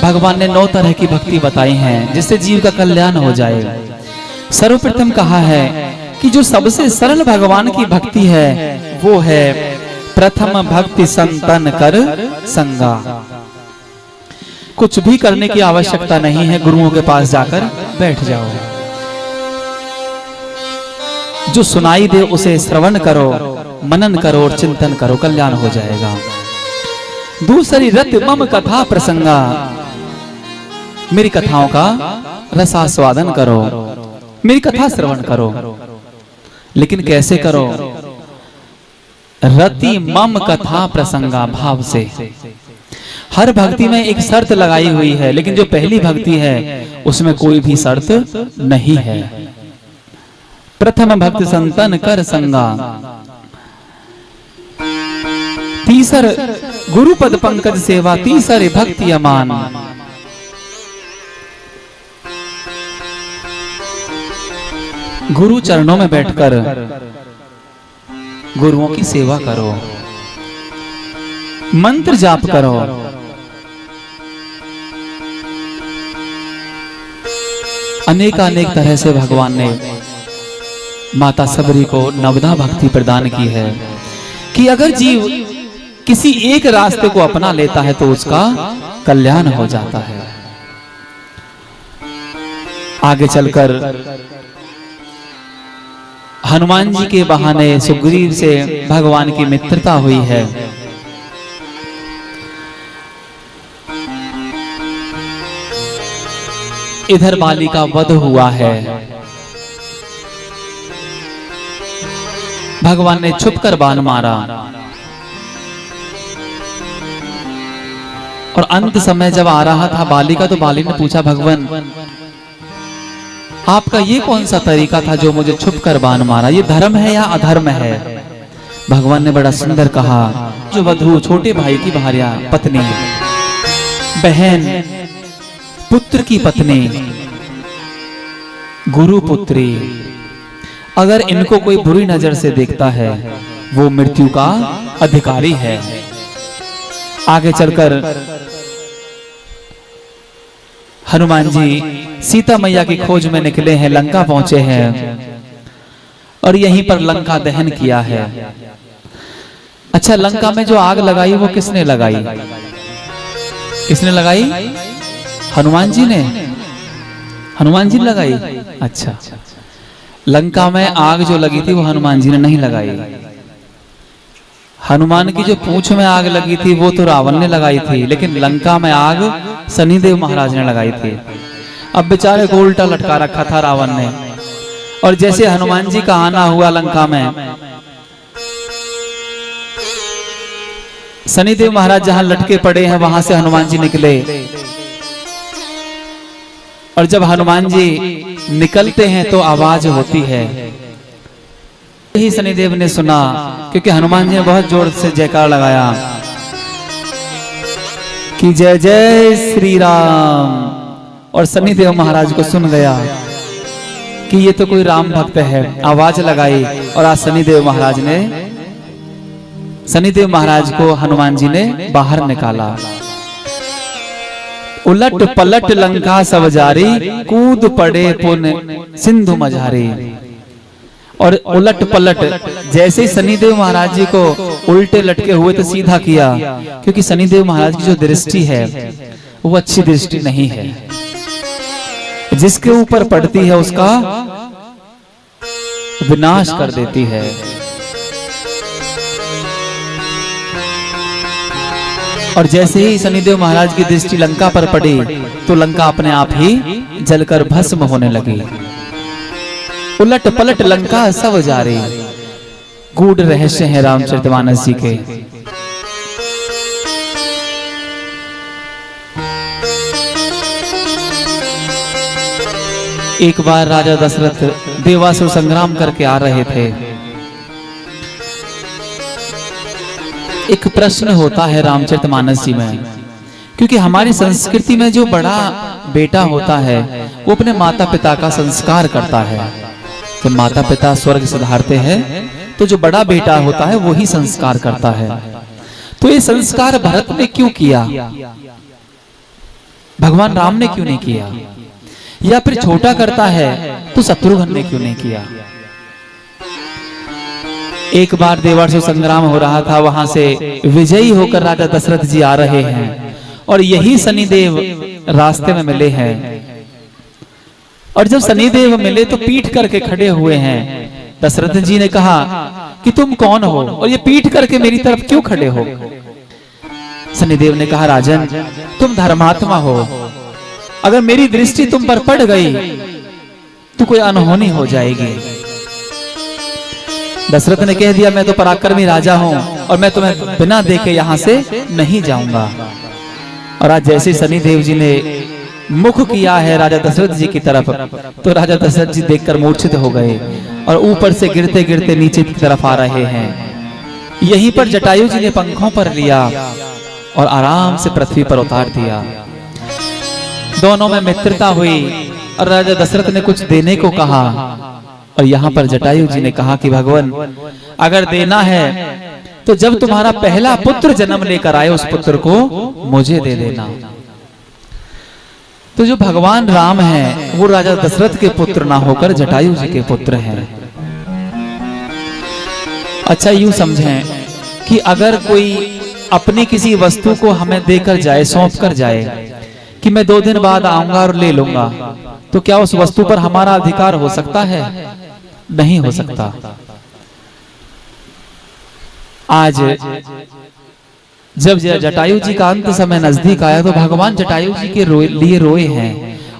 भगवान ने 9 तरह की भक्ति बताई हैं जिससे जीव का कल्याण हो जाएगा। सर्वप्रथम कहा है कि जो सबसे सरल भगवान की भक्ति है वो है प्रथम भक्ति संतन कर संगा। कुछ भी करने की आवश्यकता नहीं है, गुरुओं के पास जाकर बैठ जाओ, जो सुनाई दे उसे श्रवण करो, मनन करो और चिंतन करो, कल्याण हो जाएगा। दूसरी रत मम कथा प्रसंगा, मेरी कथाओं का रसास्वादन करो, मेरी कथा श्रवण करो। लेकिन कैसे करो? रति मम कथा प्रसंगा भाव से। हर भक्ति में एक शर्त लगाई हुई है, लेकिन जो पहली भक्ति है उसमें कोई भी शर्त नहीं है। प्रथम भक्ति संतन कर संगा। तीसर गुरु पद पंकज सेवा, तीसरे भक्ति अमान। गुरु चरणों में बैठकर गुरुओं की सेवा करो, मंत्र जाप करो, अनेक तरह से भगवान ने माता सबरी को नवदा भक्ति प्रदान की है कि अगर जीव किसी एक रास्ते को अपना लेता है तो उसका कल्याण हो जाता है। आगे चलकर हनुमान जी के बहाने सुग्रीव से भगवान की मित्रता हुई है। इधर बाली का वध हुआ है, भगवान ने छुपकर बाण मारा और अंत समय जब आ रहा था बाली का, तो बाली ने पूछा, भगवान आपका ये कौन सा तरीका था जो मुझे छुपकर बाण मारा, ये धर्म है या अधर्म है? भगवान ने बड़ा सुंदर कहा, जो वधू छोटे भाई की भार्या, पत्नी, बहन, पुत्र की पत्नी, गुरु पुत्री, अगर इनको कोई बुरी नजर से देखता है वो मृत्यु का अधिकारी है। आगे चलकर हनुमान जी सीता मैया की खोज में निकले हैं, लंका पहुंचे हैं और यहीं पर लंका दहन किया है। अच्छा, लंका में जो आग लगाई वो किसने लगाई? किसने लगाई? हनुमान जी ने। हनुमान जी लगाई? अच्छा, लंका में आग जो लगी थी वो हनुमान जी ने नहीं लगाई। हनुमान की जो पूंछ में आग लगी थी वो तो रावण ने लगाई थी, लेकिन लंका में आग शनिदेव महाराज ने लगाई थी। अब बेचारे को उल्टा लटका रखा था रावण ने, और जैसे हनुमान जी का आना हुआ लंका में, शनिदेव महाराज जहां लटके पड़े हैं वहां से हनुमान जी निकले, और जब हनुमान जी निकलते हैं तो आवाज होती है। यही शनिदेव ने सुना, क्योंकि हनुमान जी ने बहुत जोर से जयकार लगाया कि जय जय श्री राम, और शनिदेव महाराज को सुन गया कि ये तो कोई राम भक्त है। आवाज लगाई और आज शनिदेव महाराज को हनुमान जी ने बाहर निकाला। उलट पलट लंका सब जारी, कूद पड़े पुन सिंधु मझारी। और उलट पलट, जैसे ही शनिदेव महाराज जी को उल्टे लटके हुए तो सीधा किया, क्योंकि शनिदेव महाराज की जो दृष्टि है वो अच्छी दृष्टि नहीं है, जिसके ऊपर पड़ती है उसका विनाश कर देती है। और जैसे ही शनिदेव महाराज की दृष्टि लंका पर पड़ी तो लंका अपने आप ही जलकर भस्म होने लगी। उलट पलट लंका सब जारी, गूढ़ रहस्य है रामचरितमानस जी के। एक बार राजा दशरथ देवासुर संग्राम करके आ रहे थे। एक प्रश्न होता है रामचरितमानस जी में, क्योंकि हमारी संस्कृति में जो बड़ा बेटा होता है वो अपने माता पिता का संस्कार करता है। तो माता पिता स्वर्ग सिधारते हैं तो जो बड़ा बेटा होता है वो ही संस्कार करता है। तो ये संस्कार भरत ने क्यों किया? भगवान राम ने क्यों नहीं किया? या फिर छोटा करता है तो शत्रुघ्न ने क्यों नहीं किया? एक बार देवासुर संग्राम हो रहा था, वहां से विजयी होकर राजा दशरथ जी आ रहे हैं और यही शनिदेव रास्ते में मिले हैं। और जब शनिदेव मिले तो पीठ करके खड़े हुए हैं। दशरथ जी ने कहा कि तुम कौन हो और ये पीठ करके मेरी तरफ क्यों खड़े हो? शनिदेव ने कहा, राजन तुम धर्मात्मा हो, अगर मेरी दृष्टि तुम पर पड़ गई तो कोई अनहोनी हो जाएगी। दशरथ ने कह दिया, मैं तो पराक्रमी राजा हूं और मैं तुम्हें बिना देखे यहां से नहीं जाऊंगा। और आज जैसे शनिदेव जी ने मुख किया है राजा दशरथ जी की तरफ, तो राजा दशरथ जी देखकर मूर्छित हो गए और ऊपर से गिरते गिरते नीचे की तरफ आ रहे हैं। यहीं पर जटायु जी ने पंखों पर लिया और आराम से पृथ्वी पर उतार दिया। दोनों में मित्रता हुई और राजा दशरथ ने कुछ देने को कहा और यहाँ पर जटायु जी ने कहा कि भगवान अगर देना है तो जब तुम्हारा पहला पुत्र जन्म लेकर आए उस पुत्र को मुझे दे देना। तो जो भगवान राम हैं वो राजा दशरथ के पुत्र ना होकर जटायु जी के पुत्र हैं। अच्छा यूं समझें कि अगर कोई अपनी किसी वस्तु को हमें देकर जाए, सौंप कर जाए कि मैं 2 दिन बाद आऊंगा और ले लूंगा, तो क्या उस वस्तु पर हमारा अधिकार हो सकता है? नहीं हो सकता। आज जब जटायु जी का अंत समय नजदीक आया तो भगवान जटायु जी के लिए रोए हैं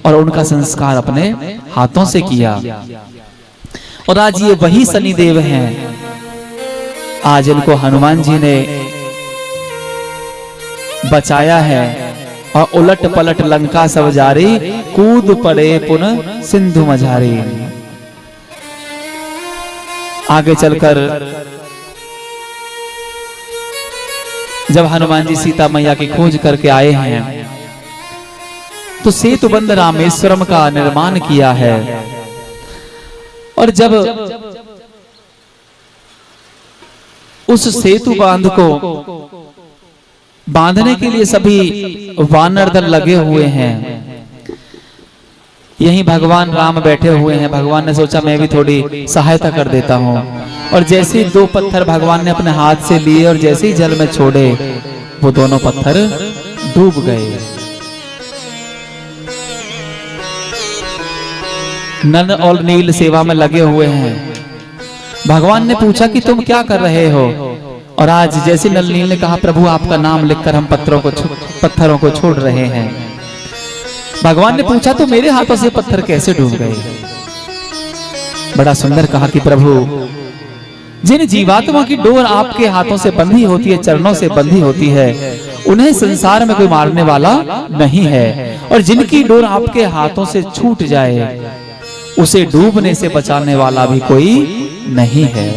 और उनका संस्कार अपने हाथों से किया। और आज ये वही शनिदेव हैं, आज इनको हनुमान जी ने बचाया है। और उलट पलट लंका सब जारी, कूद पड़े पुन सिंधु मझारी। आगे चलकर जब हनुमान जी सीता मैया की खोज करके आए हैं तो सेतुबंध रामेश्वरम का निर्माण किया है। और जब उस सेतु बांध को बांधने के लिए सभी वानर दल लगे हुए हैं, यहीं भगवान राम बैठे हुए हैं। भगवान ने सोचा मैं भी थोड़ी सहायता कर देता हूं। और जैसे ही 2 पत्थर भगवान ने अपने हाथ से लिए और जैसे ही जल में छोड़े वो दोनों पत्थर डूब गए। नल और नील सेवा में लगे हुए हैं। भगवान ने पूछा कि तुम क्या कर रहे हो? और आज जैसे नल नील ने कहा प्रभु आपका नाम लिखकर हम पत्थरों को छोड़ रहे हैं। भगवान ने पूछा तो मेरे हाथों से पत्थर कैसे डूब गए? बड़ा सुंदर कहा कि प्रभु जिन जीवात्मा की डोर आपके हाथों से बंधी होती है, चरणों से बंधी होती है, उन्हें संसार में कोई मारने वाला नहीं है। और जिनकी डोर आपके हाथों से छूट जाए उसे डूबने से बचाने वाला भी कोई नहीं है।